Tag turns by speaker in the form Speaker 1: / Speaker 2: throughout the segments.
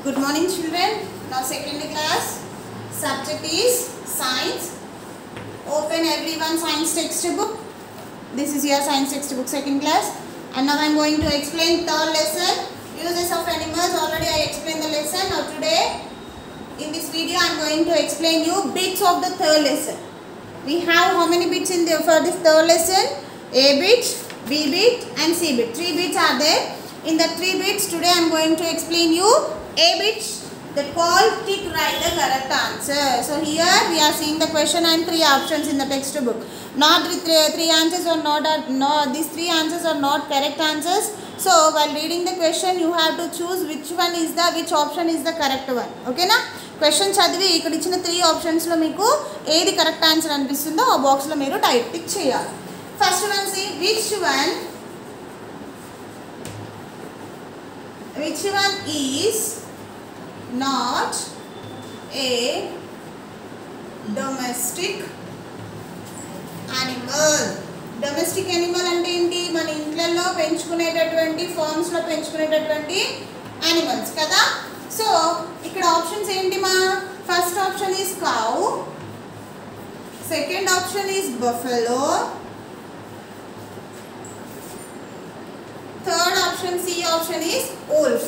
Speaker 1: Good morning children. Now second class. Subject is science. Open everyone science textbook. This is your science textbook second class. And now I am going to explain third lesson. Uses of animals. Already I explained the lesson. Now today in this video I am going to explain you bits of the third lesson. We have how many bits in for this third lesson? A bit, B bit and C bit. 3 bits are there. In the 3 bits today I am going to explain you A bit that called tick write the correct answer. So here we are seeing the question and 3 options in the textbook. Not with 3 answers or not, these 3 answers are not correct answers. So while reading the question you have to choose which option is the correct one. Okay na? Question చదివి ఇక్కడ ఇచ్చిన 3 options లో మీకు ఏది correct answer అనిపిస్తుందో ఆ box లో మీరు టిక్ చేయాలి. First one, see which one is not a domestic animal. Domestic animal అంటే ఏంటి? మన ఇంట్లలో పెంచుకునేటటువంటి ఫార్మ్స్ లో పెంచుకునేటటువంటి animals కదా. సో ఇక్కడ ఆప్షన్స్ ఏంటి మా? First option is cow, second option is buffalo, third option C option is wolf.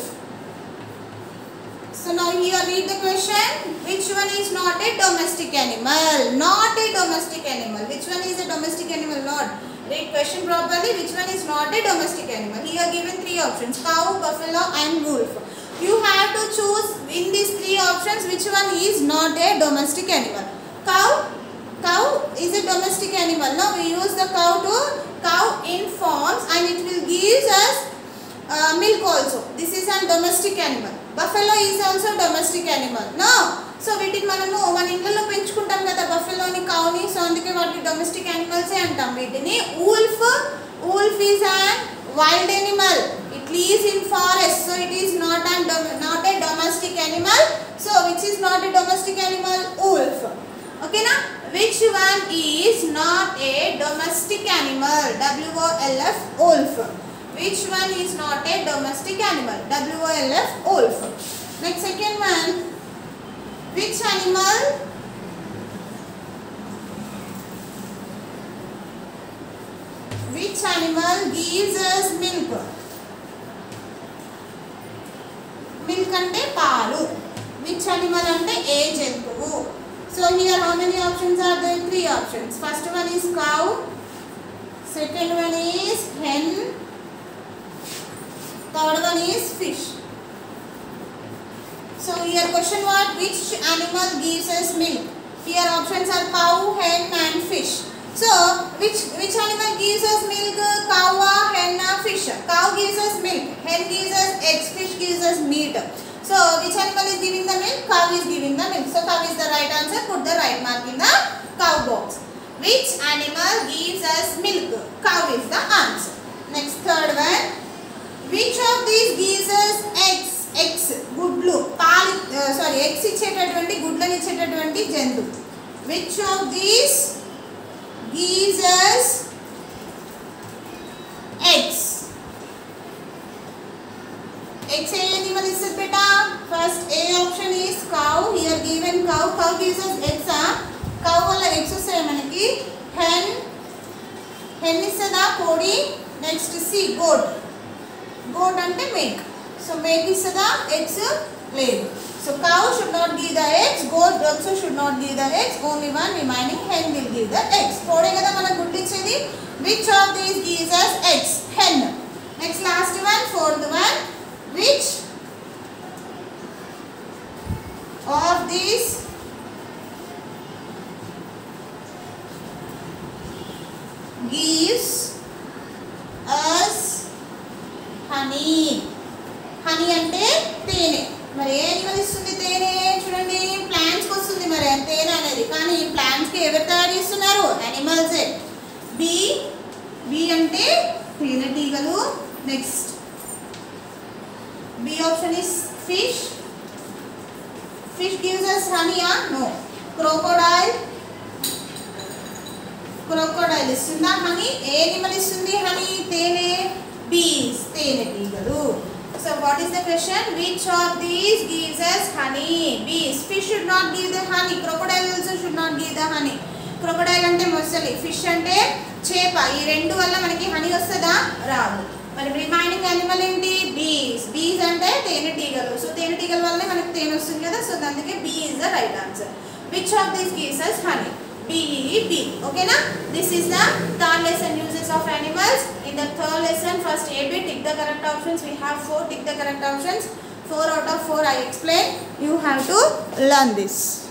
Speaker 1: So now here read the question. Which one is not a domestic animal? Not a domestic animal. Which one is a domestic animal? Not. Read question properly. Which one is not a domestic animal? Here given 3 options: cow, buffalo and wolf. You have to choose in these 3 options which one is not a domestic animal. Cow is a domestic animal. Now we use the cow in farms and it will give us milk also. This is a domestic animal. Buffalo is also domestic animal. No. So వీటిని మనము మన ఇంట్లో పెంచుకుంటాం కదా buffalo ని cow ని. So అందుకే వాటిని domestic animals ఏ అంటాం వీటిని. Wolf is an wild animal. It lives in forest. So it is not a domestic animal. So which is not a domestic animal? Wolf. Okay na? Which one is not a domestic animal? WOLF, wolf. Which one is not a domestic animal? WOLF, wolf. Next second one. Which animal gives us milk? Milk ante paalu. Which animal ante a jantuvu? So here how many options are there? 3 options. First one is cow, second one is hen, third one is fish. So here question what? Which animal gives us milk? Here options are cow, hen and fish. So which animal gives us milk? Cow, hen, fish. Cow gives us milk, hen gives us eggs, fish gives us meat. So which animal is giving the milk? Cow is giving the milk. So cow is the right answer. Put the right mark in the cow box. Which animal gives us milk? Cow is the answer. Next third one. Which of these gives us eggs? Gudlu. Eggs ఇచ్చేటటువంటి గుడ్లను ఇచ్చేటటువంటి జంతువు. Which of these gives us eggs? Eggs A animal ఇస్తుంది బేటా? First A option is cow. Here given cow gives us eggs. Cow వల్ల eggs వస్తాయి మనకి. hen ఇస్తుందా? కోడి. Next C goat అంటే milk. So milk ఇస్తుందా? eggs లేదు. So cow should not give the eggs. Goat also should not give the eggs. Only one remaining hen will give the eggs. కోడే కదా మనకు గుడ్లు ఇచ్చేది. Which of these gives us eggs? Hen. Next last one, fourth one. Which of these gives us honey? Honey అంటే తేనె. మరి ఏ animal ఇస్తుంది తేనె? చూడండి ప్లాంట్స్కి వస్తుంది మరి తేనె అనేది. కానీ ఈ ప్లాంట్స్కి ఎవరు తయారు చేస్తున్నారు? యానిమల్సే. బి అంటే తేనెటీగలు. Next B option is fish. Fish gives us honey, no. Crocodile ఇస్తుందా honey? ఏ animal ఇస్తుంది honey? తేనె. Bees, తేనెటీగలు. So what what is the question? Which of these gives us honey? Bees. Fish should not give the honey. Crocodile also should not give the honey. Crocodile ante మొసలి, fish ante చేప. ఈ రెండు వల్ల మనకి honey వస్తదా? రాదు. మరి remaining animal ఏంటి? బీస్. బీస్ అంటే తేనెటీగలు. సో తేనెటీగల వల్లనే మనకి తేనె వస్తుంది కదా. సో అందుకే B is the right answer. Which of these gives us honey? B. Okay na? This is the third lesson, uses of animals. In the third lesson, first A, B, tick the correct options. We have 4, tick the correct options. 4 out of 4 I explained. You have to learn this.